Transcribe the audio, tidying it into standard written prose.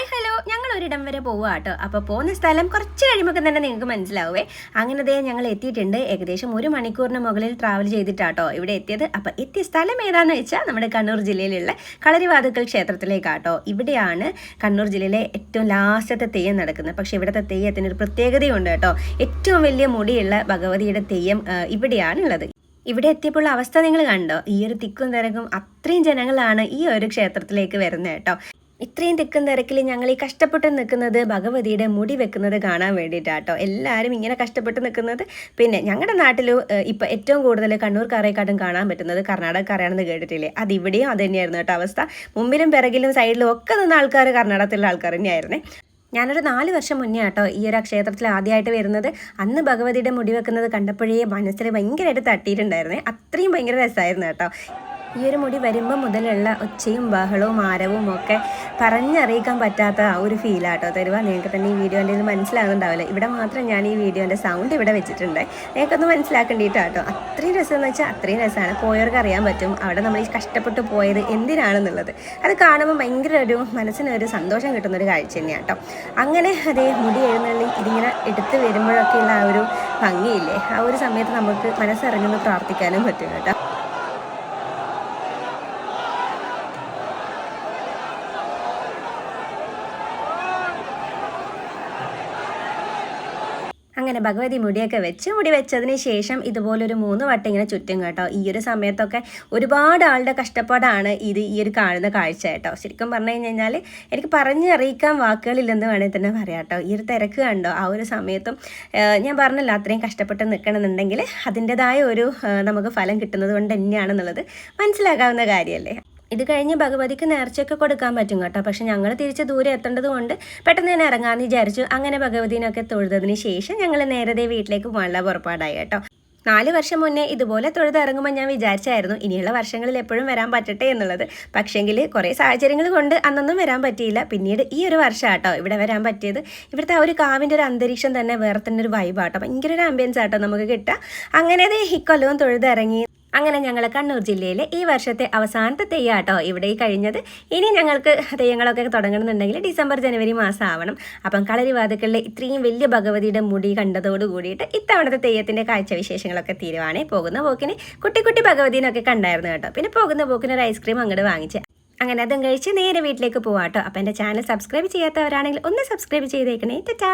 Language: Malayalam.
ഹായ് ഹലോ, ഞങ്ങൾ ഒരിടം വരെ പോവുക കേട്ടോ. അപ്പോൾ പോകുന്ന സ്ഥലം കുറച്ച് കഴിയുമ്പോൾ തന്നെ നിങ്ങൾക്ക് മനസ്സിലാവേ. അങ്ങനെ ഞങ്ങൾ എത്തിയിട്ടുണ്ട്. ഏകദേശം 1 മണിക്കൂറിന് മുകളിൽ ട്രാവൽ ചെയ്തിട്ടാട്ടോ ഇവിടെ എത്തിയത്. അപ്പോൾ എത്തിയ സ്ഥലം ഏതാണെന്ന് വെച്ചാൽ നമ്മുടെ കണ്ണൂർ ജില്ലയിലുള്ള കളരിവാതുക്കൽ ക്ഷേത്രത്തിലേക്കാട്ടോ. ഇവിടെയാണ് കണ്ണൂർ ജില്ലയിലെ ഏറ്റവും ലാസ്റ്റത്തെ തെയ്യം നടക്കുന്നത്. പക്ഷേ ഇവിടുത്തെ തെയ്യത്തിന് ഒരു പ്രത്യേകതയുണ്ട് കേട്ടോ. ഏറ്റവും വലിയ മുടിയുള്ള ഭഗവതിയുടെ തെയ്യം ഇവിടെയാണുള്ളത്. ഇവിടെ എത്തിയപ്പോൾ അവസ്ഥ നിങ്ങൾ കണ്ടോ? ഈ ഒരു തിക്കും തിരക്കും അത്രയും ജനങ്ങളാണ് ഈ ഒരു ക്ഷേത്രത്തിലേക്ക് വരുന്നത് കേട്ടോ. ഇത്രയും തിക്കും തിരക്കിൽ ഞങ്ങൾ ഈ കഷ്ടപ്പെട്ട് നിൽക്കുന്നത് ഭഗവതിയുടെ മുടി വെക്കുന്നത് കാണാൻ വേണ്ടിയിട്ടാട്ടോ. എല്ലാവരും ഇങ്ങനെ കഷ്ടപ്പെട്ട് നിൽക്കുന്നത്. പിന്നെ ഞങ്ങളുടെ നാട്ടിൽ ഇപ്പം ഏറ്റവും കൂടുതൽ കണ്ണൂർക്കാരെക്കാട്ടും കാണാൻ പറ്റുന്നത് കർണാടകക്കാരാണെന്ന് കേട്ടിട്ടില്ലേ? അതിവിടെയും അത് തന്നെയായിരുന്നു കേട്ടോ അവസ്ഥ. മുമ്പിലും പിറകിലും സൈഡിലും ഒക്കെ നിന്ന ആൾക്കാർ കർണാടകത്തിലുള്ള ആൾക്കാർ തന്നെയായിരുന്നേ. ഞാനൊരു 4 വർഷം മുന്നേ കേട്ടോ ഈ ഒരു ക്ഷേത്രത്തിൽ ആദ്യമായിട്ട് വരുന്നത്. അന്ന് ഭഗവതിയുടെ മുടി വെക്കുന്നത് കണ്ടപ്പോഴേ മനസ്സിൽ ഭയങ്കരമായിട്ട് തട്ടിയിട്ടുണ്ടായിരുന്നേ. അത്രയും ഭയങ്കര രസമായിരുന്നു കേട്ടോ. ഈ ഒരു മുടി വരുമ്പോൾ മുതലുള്ള ഒച്ചയും ബഹളവും ആരവും ഒക്കെ പറഞ്ഞറിയിക്കാൻ പറ്റാത്ത ആ ഒരു ഫീലാട്ടോ തരുക. നിങ്ങൾക്ക് തന്നെ ഈ വീഡിയോൻ്റെ ഇത് മനസ്സിലാകുന്നുണ്ടാവില്ല. ഇവിടെ മാത്രം ഞാൻ ഈ വീഡിയോൻ്റെ സൗണ്ട് ഇവിടെ വെച്ചിട്ടുണ്ട്. നിങ്ങൾക്കൊന്ന് മനസ്സിലാക്കേണ്ടിയിട്ടാട്ടോ. അത്രയും രസമെന്ന് വെച്ചാൽ അത്രയും രസമാണ്. പോയവർക്ക് അറിയാൻ പറ്റും അവിടെ നമ്മൾ ഈ കഷ്ടപ്പെട്ട് പോയത് എന്തിനാണെന്നുള്ളത്. അത് കാണുമ്പോൾ ഭയങ്കര ഒരു മനസ്സിനൊരു സന്തോഷം കിട്ടുന്നൊരു കാഴ്ച തന്നെയാണ് കേട്ടോ. അങ്ങനെ അതേ മുടി എഴുന്നള്ളി ഇതിങ്ങനെ എടുത്ത് വരുമ്പോഴൊക്കെയുള്ള ആ ഒരു ഭംഗിയില്ലേ, ആ ഒരു സമയത്ത് നമുക്ക് മനസ്സറിഞ്ഞൊന്ന് പ്രാർത്ഥിക്കാനും പറ്റും കേട്ടോ. അങ്ങനെ ഭഗവതി മുടി വെച്ചതിന് ശേഷം ഇതുപോലൊരു 3 വട്ടം ഇങ്ങനെ ചുറ്റും കേട്ടോ. ഈ ഒരു സമയത്തൊക്കെ ഒരുപാട് ആളുടെ കഷ്ടപ്പാടാണ് ഈ ഒരു കാണുന്ന കാഴ്ച കേട്ടോ. ശരിക്കും പറഞ്ഞു കഴിഞ്ഞാൽ എനിക്ക് പറഞ്ഞറിയിക്കാൻ വാക്കുകളില്ലെന്ന് വേണമെങ്കിൽ തന്നെ പറയാം കേട്ടോ. ഈ ഒരു തിരക്ക് കണ്ടോ ആ ഒരു സമയത്തും. ഞാൻ പറഞ്ഞല്ലോ അത്രയും കഷ്ടപ്പെട്ട് നിൽക്കണമെന്നുണ്ടെങ്കിൽ അതിൻ്റെതായ ഒരു നമുക്ക് ഫലം കിട്ടുന്നത് കൊണ്ട് തന്നെയാണെന്നുള്ളത് മനസ്സിലാക്കാവുന്ന കാര്യമല്ലേ. ഇത് കഴിഞ്ഞ് ഭഗവതിക്ക് നേർച്ചയൊക്കെ കൊടുക്കാൻ പറ്റും കേട്ടോ. പക്ഷെ ഞങ്ങൾ തിരിച്ച് ദൂരെ എത്തേണ്ടത് കൊണ്ട് പെട്ടെന്ന് തന്നെ ഇറങ്ങാമെന്ന് വിചാരിച്ചു. അങ്ങനെ ഭഗവതിനൊക്കെ തൊഴുതതിന് ശേഷം ഞങ്ങൾ നേരത്തെ വീട്ടിലേക്ക് പോകാനുള്ള പുറപ്പാടായി കേട്ടോ. 4 വർഷം മുന്നേ ഇതുപോലെ തൊഴുതിറങ്ങുമ്പോൾ ഞാൻ വിചാരിച്ചായിരുന്നു ഇനിയുള്ള വർഷങ്ങളിൽ എപ്പോഴും വരാൻ പറ്റട്ടെ എന്നുള്ളത്. പക്ഷേങ്കിൽ കുറേ സാഹചര്യങ്ങൾ കൊണ്ട് അന്നൊന്നും വരാൻ പറ്റിയില്ല. പിന്നീട് ഈ ഒരു വർഷം കേട്ടോ ഇവിടെ വരാൻ പറ്റിയത്. ഇവിടുത്തെ ആ ഒരു കാവിൻ്റെ ഒരു അന്തരീക്ഷം തന്നെ വേറെ തന്നെ ഒരു വൈബാട്ടോ. ഭയങ്കര ഒരു ആംബിയൻസ് ആട്ടോ നമുക്ക് കിട്ടുക. അങ്ങനെ ഇക്കൊല്ലവും തൊഴുതിറങ്ങി. അങ്ങനെ ഞങ്ങൾ കണ്ണൂർ ജില്ലയിലെ ഈ വർഷത്തെ അവസാനത്തെ തെയ്യാട്ടോ ഇവിടെ കഴിഞ്ഞത്. ഇനി ഞങ്ങൾക്ക് തെയ്യങ്ങളൊക്കെ തുടങ്ങണമെന്നുണ്ടെങ്കിൽ ഡിസംബർ ജനുവരി മാസം ആവണം. അപ്പം കളരിവാതുക്കളിലെ ഇത്രയും വലിയ ഭഗവതിയുടെ മുടി കണ്ടതോട് കൂടിയിട്ട് ഇത്തവണത്തെ തെയ്യത്തിൻ്റെ കാഴ്ചവിശേഷങ്ങളൊക്കെ തീരുവാണേ. പോകുന്ന പോക്കിന് കുട്ടി കുട്ടി ഭഗവതിനൊക്കെ കണ്ടായിരുന്നു കേട്ടോ. പിന്നെ പോകുന്ന പോക്കിന് ഒരു ഐസ്ക്രീം അങ്ങോട്ട് വാങ്ങിച്ച് അങ്ങനെ അതും കഴിച്ച് നേരെ വീട്ടിലേക്ക് പോവാട്ടോ. അപ്പം എൻ്റെ ചാനൽ സബ്സ്ക്രൈബ് ചെയ്യാത്തവരാണെങ്കിൽ ഒന്ന് സബ്സ്ക്രൈബ് ചെയ്തേക്കണേ. ടാറ്റാ.